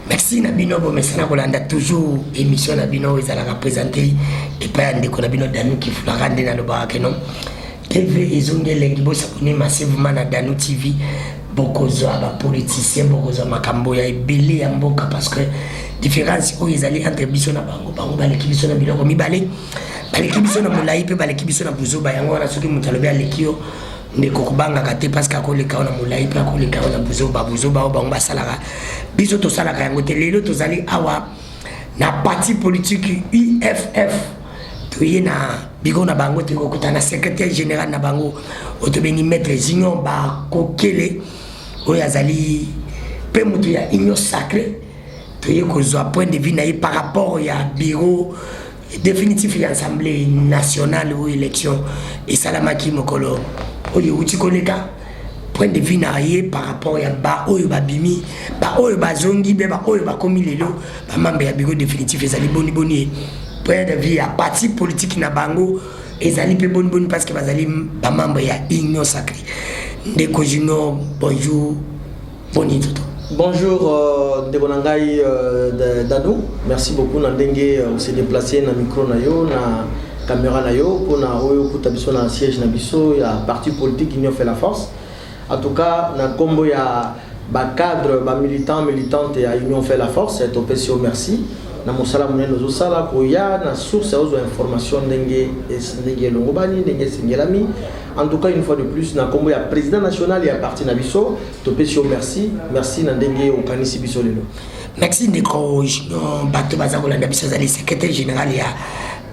Merci Nabino Bomesana Kolanda toujours émission Nabino ils allaient représenter et pas un déco Nabino Danou qui flarande dans le barakeno. TV ezonge lengi bosa kuni massivement na Danou TV bokozo aba politicien bokozo makambo ya ebele ya mboka parce que différence où ils allaient entre biso na bango baleki biso na biloko mibale baleki biso na mulai pe baleki biso na buzoba yango na soki mutalobe alekio ndeko kubanga kate parce que akoleka na mulai pe akoleka na buzoba o bango basalaka biso to salaka yango te lelo tozali awa na parti politique UFF toye na bigo na bango te kokutana secrétaire général na bango otobengi maître Junior ba kokele oyo azali pe mutu ya union sacrée toye kozwa point de vue na par rapport ya bureau définitif ya assemblée nationale ou élection et salamaki mokolo oyo uti koleka point de vue na ye par rapport ya ba oyo babimi ba oyo bazongi be ba oyo bakomi lelo ba membre ya bureau définitif ezali boni point de vue à parti politique na bango ezali pe boni parce que bazali ba membre ya union sacrée ndeko Junior bonjour boni toto. Bonjour Ndebonangai Dadou, merci beaucoup Nandenge on s'est déplacé na micro na yo na caméra na yo pour na oyo kutabiso na siège na biso ya parti politique Union fait la force. En tout cas na combo ya ba cadre ba militante ya Union fait la force et opesio merci na mosala munene zo sala ko ya na source ozo information ndenge longobani ndenge singelami. En tout cas une fois de plus na combo ya président national ya parti na biso opesio merci na ndenge okanisi biso lelo. Merci ndeko bato bazakolanda biso zali secrétaire général ya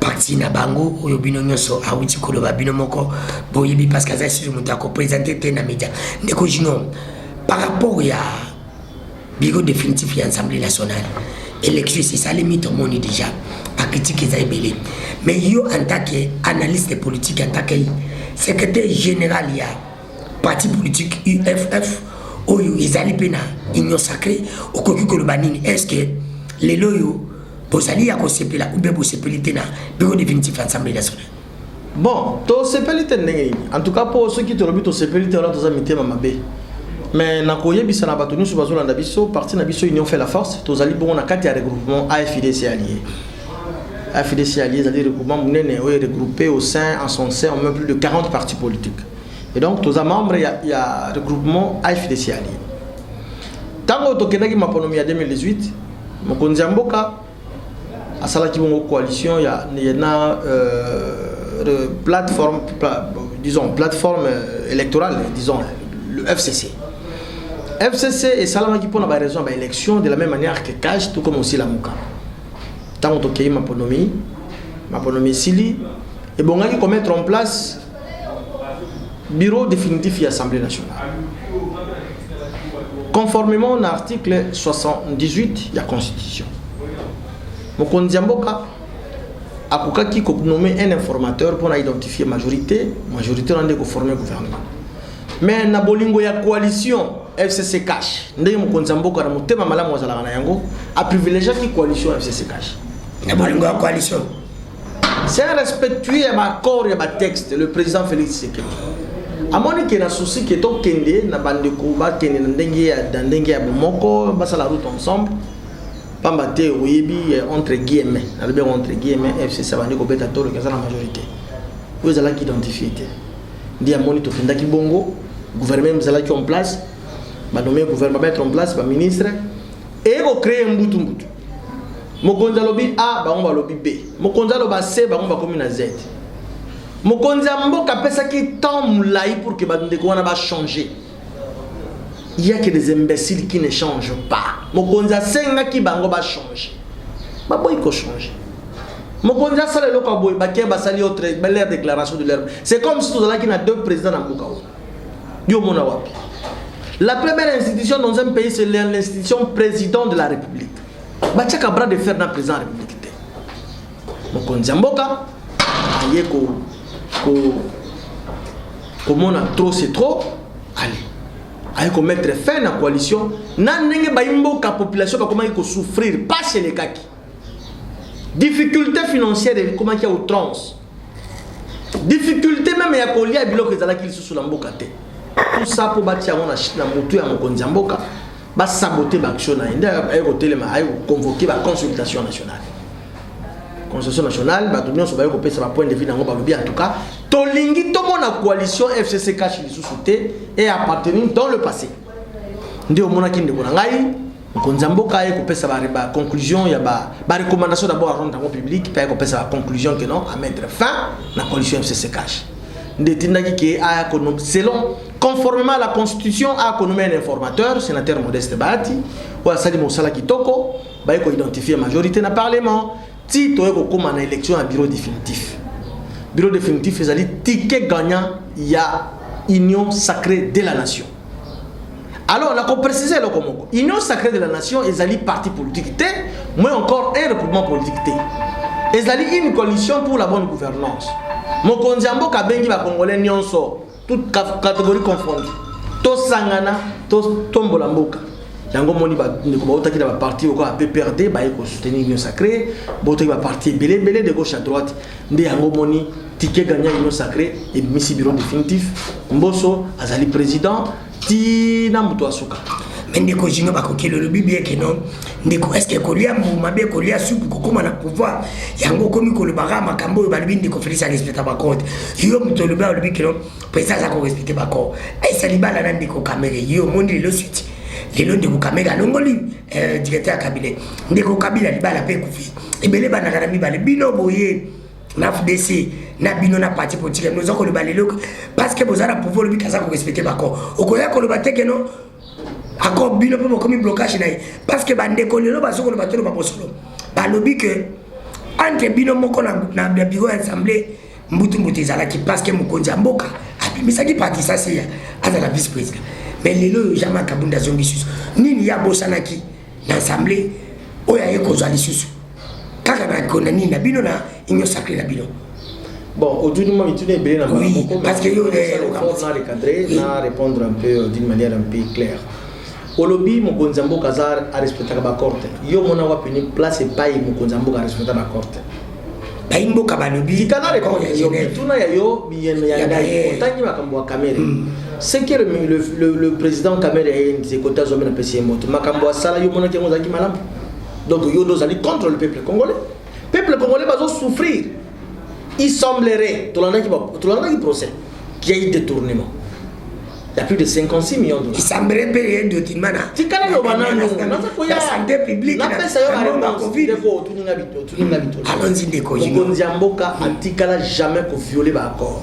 parti na bango oyo bino nyoso awuti koloba bino moko boyebi parce que azali mutu ako présenter te na média ndeko Junior par rapport ya bureau définitif ya assemblée nationale élection c'est ça limite au monde déjà à critique ezali belé mais yo en tant qu'analyste politique en tant que secrétaire général ya parti politique UFF oyo ezali pena union sacrée okoki koloba nini est-ce que les loyo bozali ya kosepela ou bien bosepelite na bureau définitif assemblée nationale. Bon to sepelite ndenge en tout cas pour ceux qui te lobi to sepelite là to za mitema mabe mais na koyebisa na bato nyusu bazolanda biso parti na biso union fait la force tozali bongo na kati ya regroupement AFDC allié c'est-à-dire regroupement munene oyo regroupé au sein en son sein au moins plus de 40 partis politiques et donc toza membre ya regroupement AFDC allié tango tokendaki maponomi ya 2018 mokonzi mboka asalaki bongo coalition ya na plateforme électorale disons le FCC et salamaki pour la raison de l'élection de la même manière que CAJ tout comme aussi la Mouka tant que tokeyi maponomi sili et bongaki ko mettre en place bureau définitif de l'Assemblée nationale conformément à l'article 78 de la Constitution. Mokonzi Mboka akokaki ko nommer un informateur pour identifier majorité rende ko former gouvernement mais na bolingo ya coalition FCC cash ndenge Mokonzi Mboka na motema malamu azalaka na yango a privilégié ki coalition FCC cash na bolingo ya coalition c'est un respectueux ya accord ya texte le président Félix Tshisekedi amoni ke na souci ke to kende na bandeko ba kende na ndenge ya bomoko basala route ensemble pambate oyebi entre guillemets FCC bandi ko beta tolo kaza la majorité vous allez identifier ndi amoni to kendaki bongo gouvernement mzala ki en place ba nommer gouvernement mettre en place ba ministre et ko créer mbutu mokonzi lobi A ba ngomba lobi B mokonzi loba C ba ngomba komi na Z mokonzi mboka pesa ki temps mulai pour que ba ndeko wana ba changer. Il y a que des imbéciles qui ne changent pas. Mokonza senga ki bango ba changer. Ba boy ko changer. Mokonza sala loka boy ba ke ba sali autre belle déclaration de leur. C'est comme si tout là qui na deux présidents en Bukao. Yo mona wapi. La première institution dans un pays c'est l'institution président de la République. Ba tchaka bras de fer na président de la République. Mokonza mboka aye ko mona trop c'est trop. Allez. Avec mettre fin à la coalition, n'anenge baimbo ka population ba comment il souffrir pas chez les kaki. Difficulté financière et comment il y a outrance. Difficulté même ya kolia biloko ezala ki sous la mboka te. Tout ça pour bâtir na motu ya mokonzi mboka va saboter l'action. Il a convoqué la consultation nationale. Consultation nationale, il a un point de vue dans le en tout cas. Tolingi, tout le monde la coalition FCC cache les sous-soutés et appartenu dans le passé. Ndio mona kinde ko ngai konzamboka e ko pesa ba conclusion ya ba recommandation d'abord à rendre public pa ko pesa la conclusion que non à mettre fin la coalition FCC cache. Ndetindaki ki a selon conformément à la constitution a nommé un informateur sénateur Modeste Bahati ou a sali mosala kitoko ba ko identifier majorité na parlement ti to ko comme na élection à bureau définitif. Bureau définitif c'est-à-dire ticket gagnant il y a union sacrée de la nation. Alors, on a précisé le Komoko. Union sacrée de la nation, ils allaient parti politique, mais encore un regroupement politique. Ils allaient une coalition pour la bonne gouvernance. Mon Kondiambo Kabengi va Congolais Nyonso, toutes catégories confondues. To Sangana, to Tombolamboka. Yango Moni va parti au PPRD, va soutenir l'union sacrée, Boto va partir belé de gauche à droite. Nde Yango Moni, ticket gagnant l'union sacrée et Missi bureau définitif. Mboso, Azali président. Tina muto asuka mendeko jinga bakoki le lobby bien que non ndeko est-ce que kolia mbuma be kolia soupe kokoma na pouvoir yango komi ko le bara makambo ba lubi ndeko Félix respecter ba compte yo muto le ba lobby que non président ça ko respecter ba corps et ça libala na ndeko Kamere yo mondi le suite lelo ndeko Kamere longoli directeur cabinet ndeko Kabila libala pe kufi ebele bana kana mi bale bino boye na FDC na bino na parti politique nous avons le balelo parce que vous avez pouvoir le kaza ko respecter bako okoya ko le bateke no accord bino pe comme blocage na parce que bande ko lelo basoko le batelo ba bosolo ba lobby que entre bino moko na bureau assemblée mbutu zala ki parce que mokonzi mboka abimisa ki parti ça c'est à la vice président mais lelo jamais kabunda zongi susu nini ya bosana ki na assemblée oya yeko zali susu kaka na konani na bino na union sacrée na bino. Bon, aujourd'hui, moi, je vais oui, parce que yo recadrer, répondre un peu d'une manière un peu claire. Au lobby, mon konzambo kazar a respecté la corte. Yo mona wa puni place et pas mon konzambo a respecté la corte. Paimbo kabalobi. Tikana répondre yo tuna ya yo bien ya ngai otangi makambo wa Kamere. C'est que le président Kamere est des côtés zombie na PCM moto. Makambo wa sala yo mona ki ngozaki malam. Donc yo nous allons contre le peuple congolais. Le peuple congolais va souffrir. Il semblerait, tout le monde qui procède, qu'il y a eu détournement. Il y a plus de 56 millions de dollars. Il semblerait payer de Timana. Si quand la santé publique, la Covid. Allons-y, Kondiamboka a jamais violé l'accord.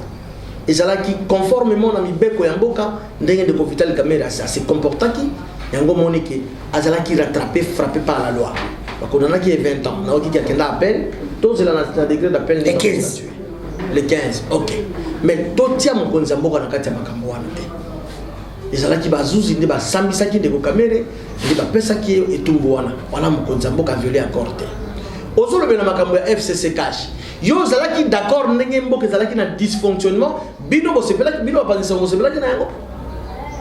Et c'est là qui, conformément à Mibeko Yamboka, ndenge de Vital Kamere a se comporté qui, Yango Monique, Azala qui rattrapé, frappé par la loi. Donc on en a qui est 20 ans, on a qui a appel. Tous les degrés d'appel les 15. Les 15, ok. Mais tout tient mon konzamboka na kati ya makambo wana te. Ezala ki bazuzi ndi ba sambisa ki de Kamere, ndi ba pesa ki etumbu wana. Wana mon konzamboka violé accord te. Ozolo bena makambo ya FCC cash. Yo zala ki d'accord ndenge mboka zala ki na dysfonctionnement, bino bo sepela ki bino ba panisa bo sepela ki na yango.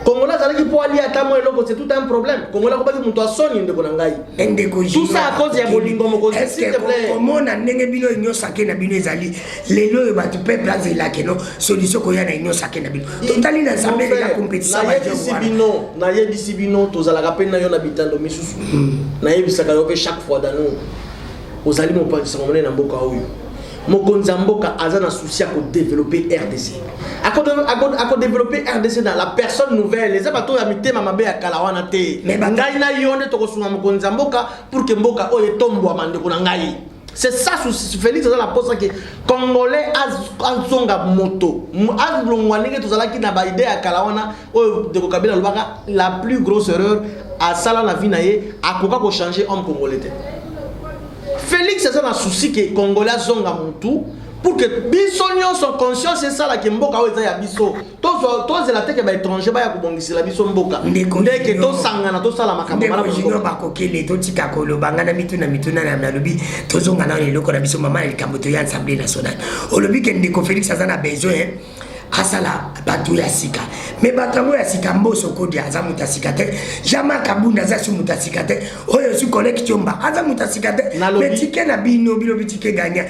Congolais zala ki po ali atamo eloko c'est tout un problème. Congolais ko baki muto asoni ndeko na ngai. Tout ça à cause ya bolingo moko s'il te plaît. Comment na ndenge bino union sacrée na bino ezali lelo ba tu peux placer la que non solution ko ya na union sacrée na bino. Totali na assemblée la compétition ba je na ye disi bino to zala ka pena yo na bitando misusu. Na ye bisaka yo chaque fois dans nous. Ozali mo pa sangomene na mboka oyo. Mokonzamboka a un souci à développer RDC. À développer RDC dans la personne nouvelle. Les abattoirs à mité mamabé à Kalawana te. Mais bangaina yonde to kosuna Mokonzamboka pour que Mboka oye tombo amande kunangai. C'est ça Félix dans la poste que Congolais azonga moto. Azlongwanike to zalaki na ba idée à Kalawana o de Kabila Lubaka la plus grosse erreur à sala na vie naie à koka ko changer homme congolais. Félix c'est un souci que Congolais zonga mutu pour que bisonnions sont conscients c'est ça la que mboka oza ya biso tous la tête ba étranger ba ya kubongisi la biso mboka ndeke to sangana to sala makambo mala ko ba kokele to tika kolo bangana mituna na lobi to zonga na loko na biso mama likambo to ya assemblée nationale o lobi ke ndeko Félix azana besoin asala batu ya sika mais batango ya sika mboso kodi aza mutasika te jama kabunda za su mutasika te oyo su collègue chomba aza mutasika te mais tike na bino bitike ganya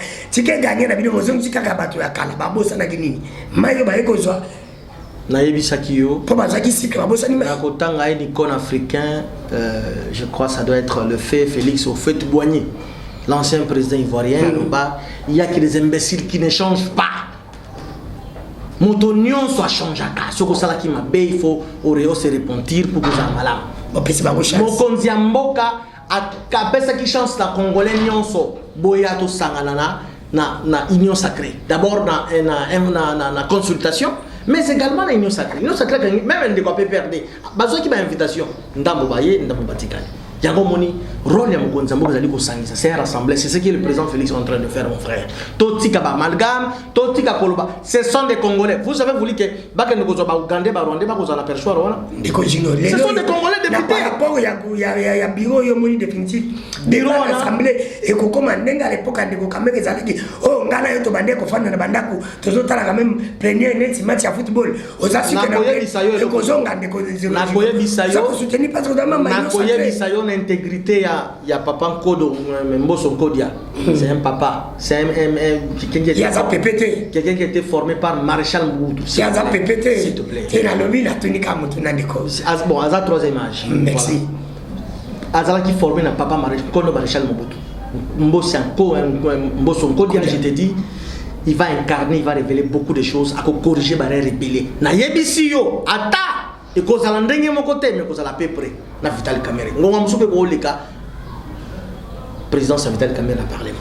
na bino mozongi tika ka batu ya kala babosa na kinini mayo ba ekozwa Naïbisakio. Pour Bazaki Sika, Bosani. Nakotanga un icône africain, je crois que ça doit être le fait Félix Houphouët-Boigny, l'ancien président ivoirien. Il y a que des imbéciles qui ne changent pas. Mon oignon soit changé. Ce que ça qui m'a bé, il faut se repentir pour que ça malade. Mon konziamboka a capé qui chance la Congolais nyonso boyato sanganana na union sacrée. D'abord na consultation, mais également na union sacrée. Union sacrée même un de quoi perdre. Bazo qui m'a invitation. Ndambo baye, ndambo batikani. Yango moni rôle ya mokonzamboka zali ko sangisa. C'est un rassemblé, c'est ce que le président Félix est en train de faire mon frère. Totika ba amalgame, totika koloba. Ce sont des Congolais. Vous avez voulu que baka ndozo ba Ougandais ba Rwandais ba ko zana perchoir wana. Ce sont des Congolais députés. Rapport ya bureau yo moni définitif. Bureau l'assemblée et ko koma ndenga à l'époque ndeko kameke zalaki oh ngana yo to bande ko fanda na bandako tozo tala quand même premier net match ya football. Ozasu que na ko zonga ndeko na koye bisayo. Ça ko soutenir parce que dans ma na koye bisayo l'intégrité ya papa Nkodo Mboso Nkodia. C'est un papa, c'est quelqu'un qui était formé par Maréchal Mobutu. C'est un PPT. S'il te plaît. Et la lobby la tunica Moutounandiko. Bon, Aza troisième âge. Merci. Azala qui formé na papa Maréchal Mobutu. Mboso Nkodia, je te dis, il va incarner, il va révéler beaucoup de choses, à corriger, à révéler. Na yebisiyo, ata. Et cause à l'endroit mon côté, mais cause à la peu près. Na Vital Kamerhe. Ngonga msupe ko leka. Président Vital Kamerhe a parlé.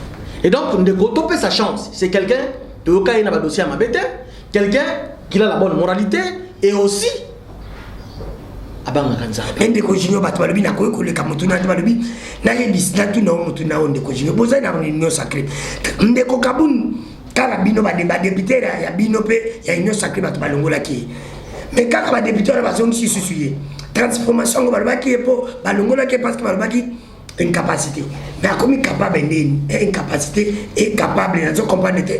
Et donc, on a sa chance. C'est quelqu'un qui a un dossier à m'abêter, quelqu'un qui a la bonne moralité et aussi. Ndeko Junior batwalobi na koyo koleka mutuna batwalobi na yebisi na tuna mutuna ndeko Junior boza na union sacrée ndeko Kabun kala bino ba député ya bino pe ya union sacrée batbalongola ki mais kala ba député na bazongi sisusuye transformation ngo balobaki epo balongola ki parce que balobaki incapacité mais comme capable ndeni incapacité et capable na zo comprendre te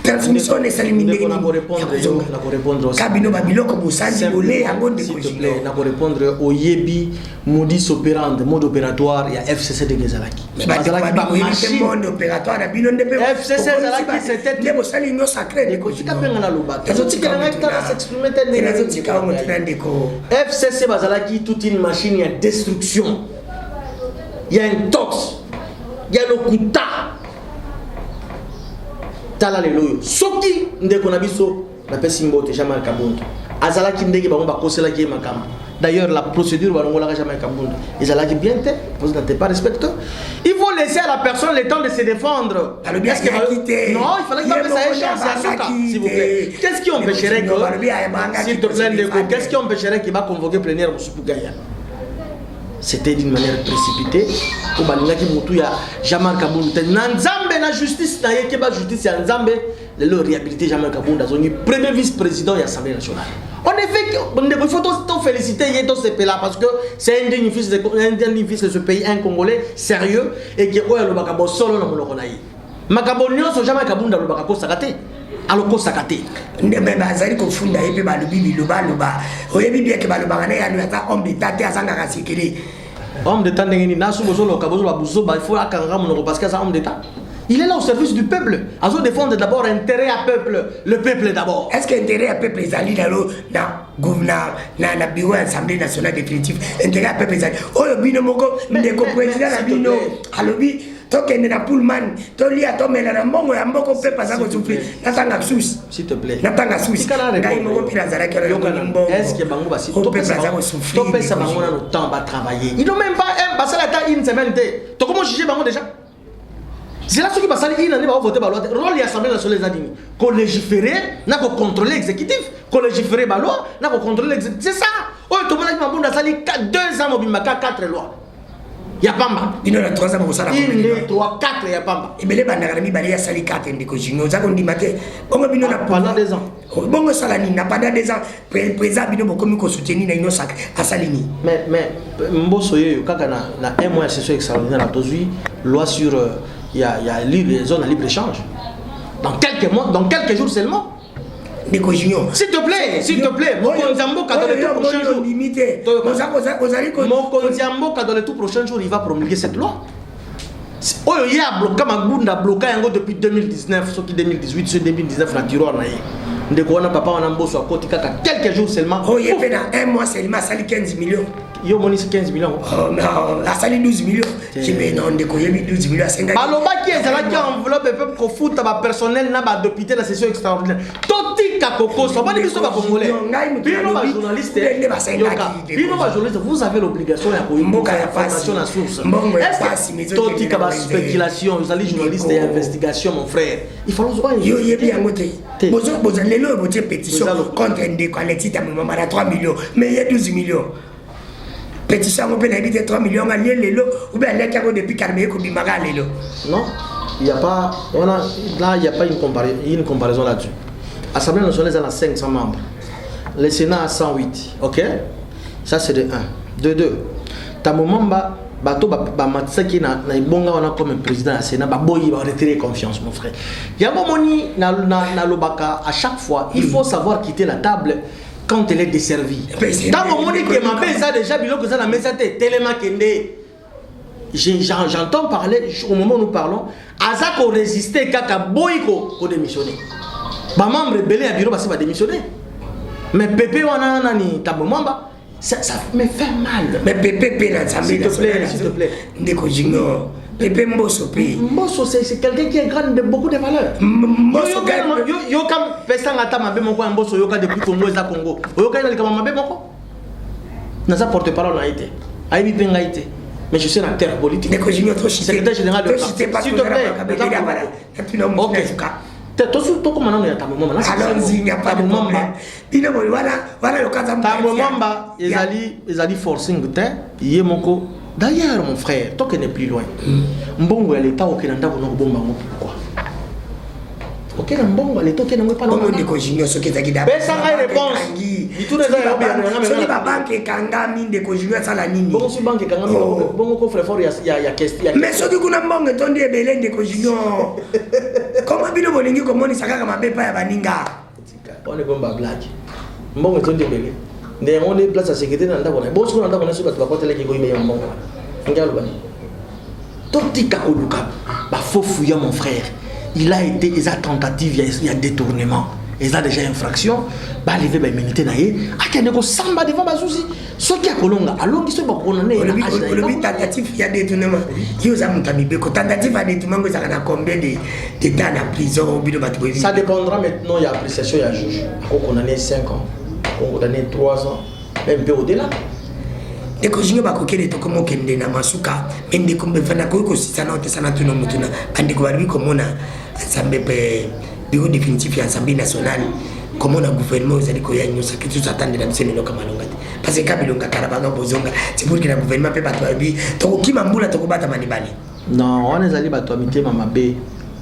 transmission ne salimine na ko répondre kabino babiloko bosandi bolé yango de s'il te plaît na ko répondre au yebi modus operandi mode opératoire ya FCC de Gezalaki mais bazalaki ba mode opératoire na bino ndepe FCC Gezalaki c'était ndebo sali no sacré de ko tika penga na loba tozotika na ngaka s'exprimer tellement nazotika mo tandeko FCC bazalaki toute une machine ya destruction. Il y a un tox, il y a le kuta. Tala le loyo. Soki ndeko na biso na pesi mbote Jean-Marc Kabunda. Azala ki ndenge bango bakosela ki makamba. D'ailleurs la procédure balongola ka Jean-Marc Kabunda. Ezala ki bien te, vous n'êtes pas respectueux. Il faut laisser à la personne le temps de se défendre. Est-ce que non, il fallait que ça ait chance à Soka, s'il vous plaît. Qu'est-ce qui empêcherait que s'il te plaît ndeko, qu'est-ce qui empêcherait qu'il va convoquer plénière Moussoukou Gaya? C'était d'une manière précipitée. Au Balingaki Moutou, Jean-Marc Kabunda. Nzambe la justice, na yekeba justice ya Nzambe, le réhabilité Jean-Marc Kabunda, son premier vice-président de l'Assemblée nationale. En effet, il faut féliciter ce pays-là parce que c'est un digne fils de ce pays, un Congolais sérieux et qui est le Bakabo solo dans le Monokonaï. Makabonio, so Jean-Marc Kabunda, le Bakabo Sakate. Alors sakate ndebe bazali kofunda yepe balobi biloba loba oyebi bien ke baloba ngana ya ata homme d'état te azanga kasekele homme d'état ndengeni nasu bozo loka bozo babuzo ba il faut akanga monoko parce que c'est homme d'état. Il est là au service du peuple. Azo défendre d'abord intérêt à peuple, le peuple d'abord. Est-ce que intérêt à peuple ezali na gouverneur na bureau assemblée nationale définitive intérêt à peuple ezali oyo bino moko ndeko président na bino alobi tokende na Pullman tolia tomela na mbongo ya mboko pe paza ko souffrir natanga sous s'il te plaît natanga sous ngai moko pila zala kala mbongo est-ce que bango basi to pesa bango na le temps va travailler ils n'ont même pas un basala ta une semaine to comment juger bango déjà c'est là ce qui passe une année va voter la loi rôle de l'Assemblée nationale des admis qu'on légiférer n'a qu'on contrôler l'exécutif qu'on légiférer la loi n'a qu'on contrôler l'exécutif c'est ça oh to bona ki mabunda sali 2 ans mobimaka 4 lois. Yapamba. Il y a 3 ans pour ça. Il y a 3, 4 Yapamba. Et bien les bandarami bali ya sali 4 ndiko jino. Za ko ndimate. Bongo bino na pendant 2 ans. Bongo salani na pendant 2 ans. Président bino bokomi ko soutenir na ino sak asalini. Mais mboso yo kaka na un mois session extraordinaire à tozui loi sur il y a les zones à libre échange. Dans quelques jours seulement. S'il te plaît, mon Konziamboka dans les tout prochains jours. Mon Konziamboka dans les tout prochains jours, il va promulguer cette loi. Oh, il y a bloqué Magunda, bloqué depuis 2019, sauf que 2018, ce 2019, la tiroir. ndeko wana papa wana mboso akoti kaka quelques jours seulement. Oh il fait dans un mois seulement sali 15 millions. Yo moni 15 millions. Oh non, la sali 12 millions. Qui ben non ndeko yebi 12 millions 5. Balobaki ezalaki enveloppe pe ko futa ba personnel na ba député la session extraordinaire. Totika koko so ba biso ba congolais. Bino ba journaliste. Bino ba journaliste vous avez l'obligation ya ko information na source. Totika ba spéculation, vous allez journaliste et investigation mon frère. Il faut nous voir. Yo yebi angote. Bozo lelo bozo pétition contre ndeko Alexis Tamumama 3 millions mais il y a 12 millions. Pétition on peut habiter 3 millions à lelo ou bien les carreaux depuis Carmé ko bimaka lelo. Non, il y a pas là il y a pas une comparaison là-dessus. Assemblée nationale elle a 500 membres. Le Sénat a 108. OK? Ça c'est de 1. De 2. Tamumama bato ba matsaki na ibonga wana comme président du Sénat ba boyi ba retirer confiance mon frère. Yango moni na lobaka à chaque fois il faut savoir quitter la table quand elle est desservie. Dans le monde que ma belle ça déjà biloko ça la mesa te tellement kende. J'entends parler au moment où nous parlons azako résister kaka boyiko ko démissionner. Ba membre belé à bureau ba démissionner. Mais Pépé wana nani Tamumamba ça me fait mal. Mais Pépé s'il te plaît. Ndeko Junior. Pépé Mbosso. Mbosso c'est quelqu'un qui est grand de beaucoup de valeurs. Mbosso yo kam pesanga ta mabe moko Mbosso yo ka depuis Congo eza Congo. Yo ka na likama mabe moko. Naza porte-parole na été. Aibi penga été. Mais je suis un acteur politique. Ndeko Junior trop chité. Secrétaire général de l'État. S'il te plaît. OK. Allons-y, il n'y a pas de problème. Voilà le cas Tamumamba, ezali forcing te, yemoko. D'ailleurs, mon frère, toi qui n'es plus loin, mbongo ya l'État okena ndako na bomba ngo pourquoi? Okena mbongo l'État okena ngo pas na mbongo ndeko Junior soki ezaki da. Pesa ngai réponse. Itu na za yobi na soki ba banque kangami ndeko Junior sala nini? Bongo si banque kangami bongo ko frère fort ya question. Mais soki kuna mbongo tondi ebele ndeko Junior. Comment bino bolingi komonisa kaka mabe pa ya baninga? On est comme ba blague. Mbongo tondi ebele. Ndé on est place à sécurité dans ndako na. Bosko na ndako na soka twa kotela ki ko ime mbongo. Ngalo bani. Totika koluka ba fofu ya mon frère. Il a été des tentatives, il y a détournement, il y a déjà infraction, bah il va immunité naïe, ah qu'il y a des samba devant ma souci, ce qui a colonga, alors qu'ils sont pas condamnés. Le tentative il y a détournement, il y a mon ami Beko tentative à détournement, vous avez combien de temps en prison au bureau de ça dépendra maintenant, il y a appréciation, il y a juge, on condamné 5 ans, on condamné 3 ans, même peu au-delà. Ndeko Junior bakokele to komo kende na masuka mende kombe fana ko ko sisana ote sana tuno mutuna andiko bari komona ensemble pe bureau définitif ya Assemblée nationale komona gouvernement zali ko ya nyosa kitu satande na msene loka malongati parce que kabilonga karabanga bozonga c'est pour que la gouvernement pe bato abi to kima mbula to kobata manibali non on ezali bato mitema mabe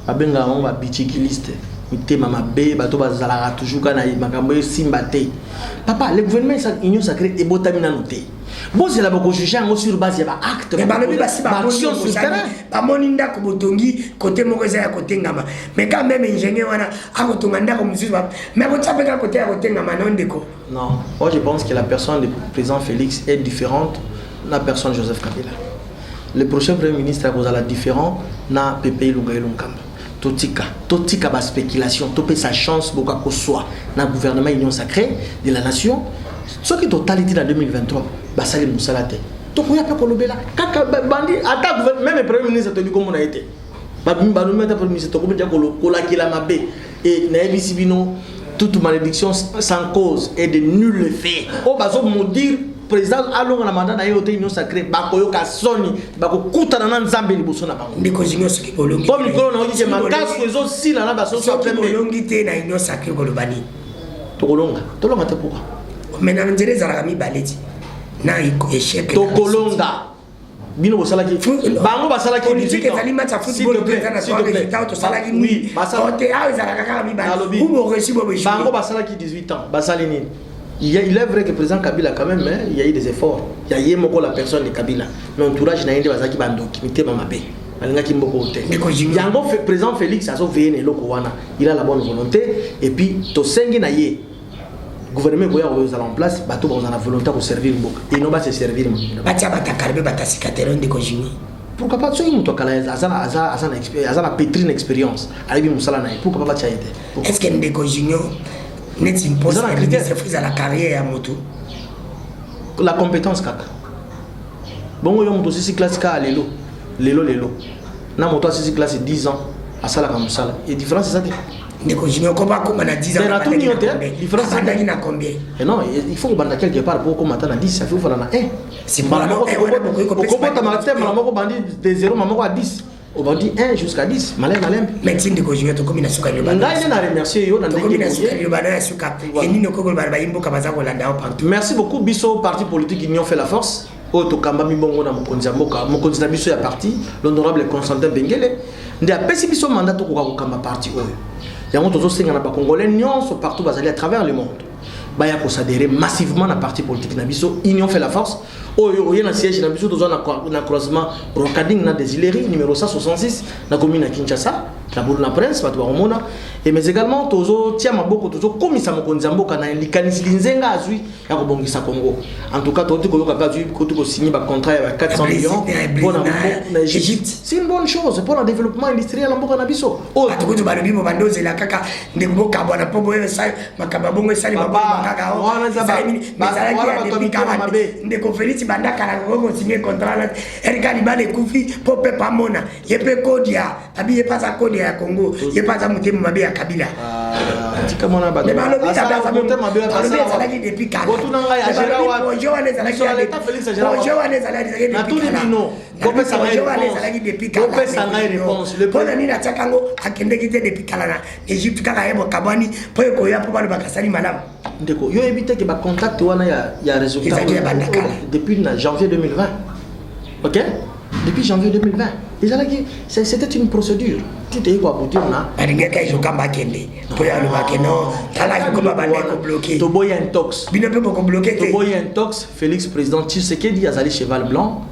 abenga on ba bichikiliste mitema mabe bato bazala toujours kana makambo simba te papa le gouvernement ça union sacrée et botamina noté. Bon, c'est là que je juge sur base de l'acte. Mais action sur le terrain. Pas mon inda kobotongi côté Moreza ya côté ngama. Mais quand même ingénieur wana akotonganda comme monsieur. Mais on s'appelle côté côté ngama non deko. Non, moi je pense que la personne du président Félix est différente de la personne Joseph Kabila. Le prochain premier ministre est la différent na Pépé Lungaï Lunkamba. Totika ba spéculation, topé sa chance beaucoup à soit na gouvernement union sacrée de la nation. Ce qui est totalité en 2023, bah ça les moussalate. Donc on y a pas kolobela. Kaka bandi attaque même le premier ministre te dit comment on a été. Bah nous mettre premier ministre to comme dia kola kila mabe et na ebisi bino toute malédiction sans cause et de nul effet. Oh bah so me dire président allons na mandat na yote union sacrée ba koyoka soni ba ko kutana na nzambe liboso na bango. Ndeko Junior soki bolongi. Comme Nicolas na oji makasu ezo sila na ba so so plein bolongi te na union sacrée kolobani. Tokolonga te pourquoi? Maintenant ndere zara mi baleti na échec tokolonga bino bosalaki bango basalaki politique ezali match ya football président na soir résultat to salaki ni basote a zara kaka mi baleti ou mo reçu bo bango basalaki 18 ans basali ni il est vrai que le président Kabila quand même il y a eu des efforts il y a yemoko la personne de Kabila mais entourage na inde bazaki bandoki mitema mabe alingaki mboko te yango président Félix azo veiller loko wana il a la bonne volonté et puis to sengi na ye gouvernement goya oza en place bato ba na volonté de servir mboka et non ba se servir batia batakarbe batasikateron de Kojini pourquoi pas soki muto kala azana pétrine expérience alibi musala na pourquoi pas batia été est-ce que Ndeko Junior net une poste c'est la carrière à moto la compétence kaka bon yo moto si classe ka lelo na moto si classe 10 ans à sala comme ça et différence c'est ça ndeko junior ko ba ko na 10 ans na tout ni différence c'est na combien et non il faut que banda quelque part pour comment na 10 ça fait faut na 1 c'est pas là ko ta matin maman ko bandi de 0 maman ko à 10 on va dire 1 jusqu'à 10 malem médecine de junior to komi na suka yo banda ngai na remercier yo na ndenge yo bana suka et nino ko ba yimbo ka baza ko landa partout. Merci beaucoup biso parti politique Union fait la force oto kamba mibongo na mokonzi mboka mokonzi na biso ya parti l'honorable Constantin Bengele ndi apesi biso mandat to ko kamba parti oyo yango tozo senga na ba congolais nyonso partout bazali à travers le monde baya ko s'adhérer massivement na parti politique na biso Union fait la force oyo oyena siège na biso tozo na croisement Rocading na Desileri numéro 166 na commune à Kinshasa la boule na presse bato ba et mais également tozo tia maboko tozo komisa mokonzi mboka na likanisi linzenga azui ya kobongisa Congo en tout cas toti ko yoka azui ko to signer ba contrat ya 400 millions pour na Égypte c'est une bonne chose pour le développement industriel mboka na biso oh to ko balobi mo bandoze la kaka ndemboka bwana pobo ye sa makaba bongo sali mababa kaka o wana za ba ndeko Félix bandaka la ko signer contrat la erika libale kufi pope pamona yepe kodia abi yepa za kodia ya Congo yepa za mutemu mabe ya Kabila tika mona ba asa mutemu mabe ya Kabila depuis quand botuna nga ya jera wa bonjour ane za na tout bino kope sa réponse le pona ni na tsakango akende kite depuis kala na Egypte kaka yebo kabani po ko ya po ba bakasali malamu ndeko yo éviter que ba contact wana ya résultat depuis janvier 2020 OK depuis janvier 2020 déjà là c'était une procédure tu t'es quoi pour dire na aringeka ijo kamba kende po ya le bakeno tala ko ba bande ko bloquer to boy intox bino pe ko bloquer to boy intox Félix président Tshisekedi azali cheval blanc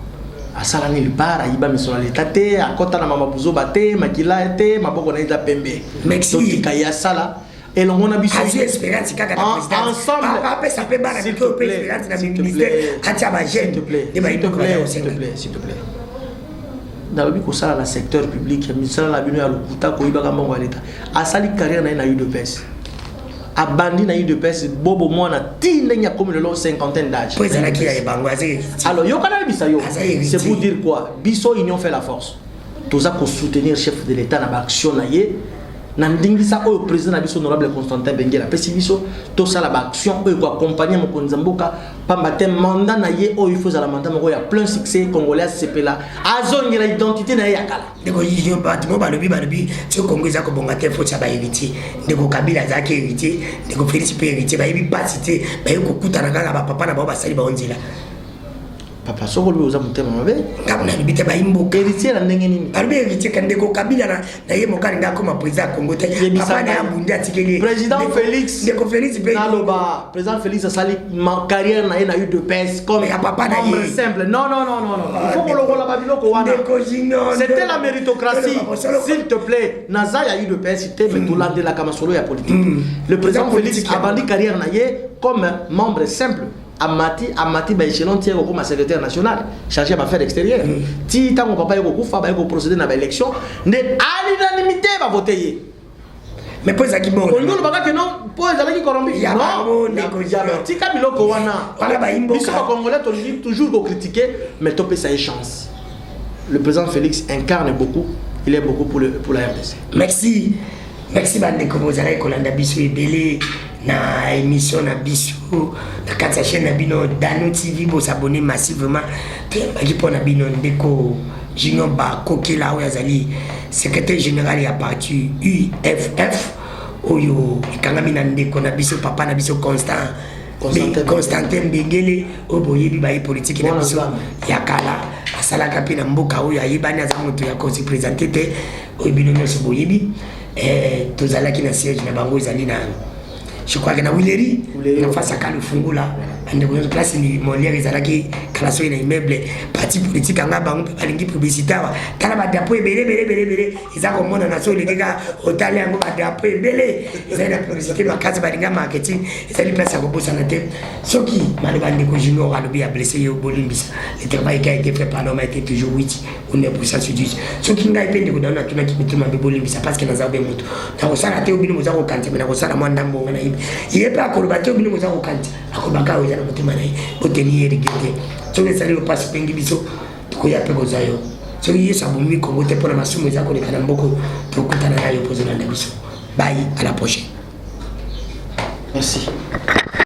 asala ni libara iba misona letate akota na mama buzo bate makila ete maboko na ita pembe merci kaya sala et l'on a besoin d'espérance kaka na président ensemble papa ça peut bara bito président na ministère atia ba jeune s'il te plaît dans le ça la secteur public ministère la bino ya lokuta ko iba kama ngwa leta asali carrière na UDPS abandi na UDPS bobo mwana tinde nya comme le long cinquantaine d'âge président qui a bangwaze alors yo kana bisa yo c'est pour dire quoi biso union fait la force toza ko soutenir chef de l'état na ba action na ye na ndingisa oyo président na biso honorable Constantin Bengela pesi biso to sala ba action oyo ko accompagner mokonzi mboka pamba te mandat na ye oyo il faut la mandat moko ya plein succès congolais sepela azongi la identité na ye yakala ndeko yiyo batimo balobi ti Congo za ko bonga te faut ba héritier ndeko Kabila za ke héritier ndeko Félix pe héritier ba yebi pasité ba yeko kutana kaka ba papa na ba basali ba onzila papa soko lui oza mutema mabe ngabuna libite ba imbo héritier na ndenge nini arbe héritier kandeko Kabila na ye mokali ndako ma président Congo te papa na abundi atikeli président Félix ndeko Félix pe naloba président Félix asali ma carrière na ye na UDPS comme ya papa na ye simple non il faut que le rôle ba biloko wana c'était la méritocratie s'il te plaît naza ya UDPS te mais tout l'ande la kamasolo ya politique le président Félix abandi carrière na ye comme membre simple Amati ba échelon tiers comme secrétaire national chargé à affaires extérieures ti tango papa yoko kufa ba yoko procéder na ba élection ne à l'unanimité va voter mais pour ça qui bon on nous baka que non pour ça qui corrompu non ti ka biloko wana wala ba imbo biso ba congolais toujours ko critiquer mais topé ça une chance le président Félix incarne beaucoup il est beaucoup pour la RDC merci bande ko bozala ko landa biso ebele na émission na biso na kati ya chaîne na bino Dano TV bo s'abonner massivement te baki pona bino ndeko Junior ba kokela oyo azali secrétaire général ya parti UFF oyo ikangami na ndeko na biso papa na biso Constantin Bengele oyo boyebi baye politique na biso ya kala asalaka mpe na mboka oyo ayebani aza moto ya kosi présenter te oyo bino nyonso boyebi tozalaki na siège na bango ezali na je crois que na Wileri na face à Kalufungula bandeko nyonso place ni Molière ezalaki kala soki na immeuble parti politique anga bango mpe balingi publicité awa tala badapo ebele eza komona na so oleki kaka otali yango badapo ebele ezali na publicité makasi balinga marketing ezali place ya kobosana te soki maloba ndeko junior alobi ya blessé yo bolimbisa le travail qui a été fait par l'homme a été toujours 8 ou 9% sur 10 soki ngai mpe ndeko dano natunaki mituna mpe bolimbisa parce que naza be moto nakosala te obino moza kokante me nakosala mwa ndambo nga na yebi ye mpe akoloba te obino moza kokante akolobaka oyo eza na motema na ye boteni ye rige te soki ezali lopasi mpengi biso tokoya mpe kozwa yo soki yesu abomi kongo te mpona masumu eza koleka na mboko tokutana na yo pozolanda biso bai à la prochaine. Merci.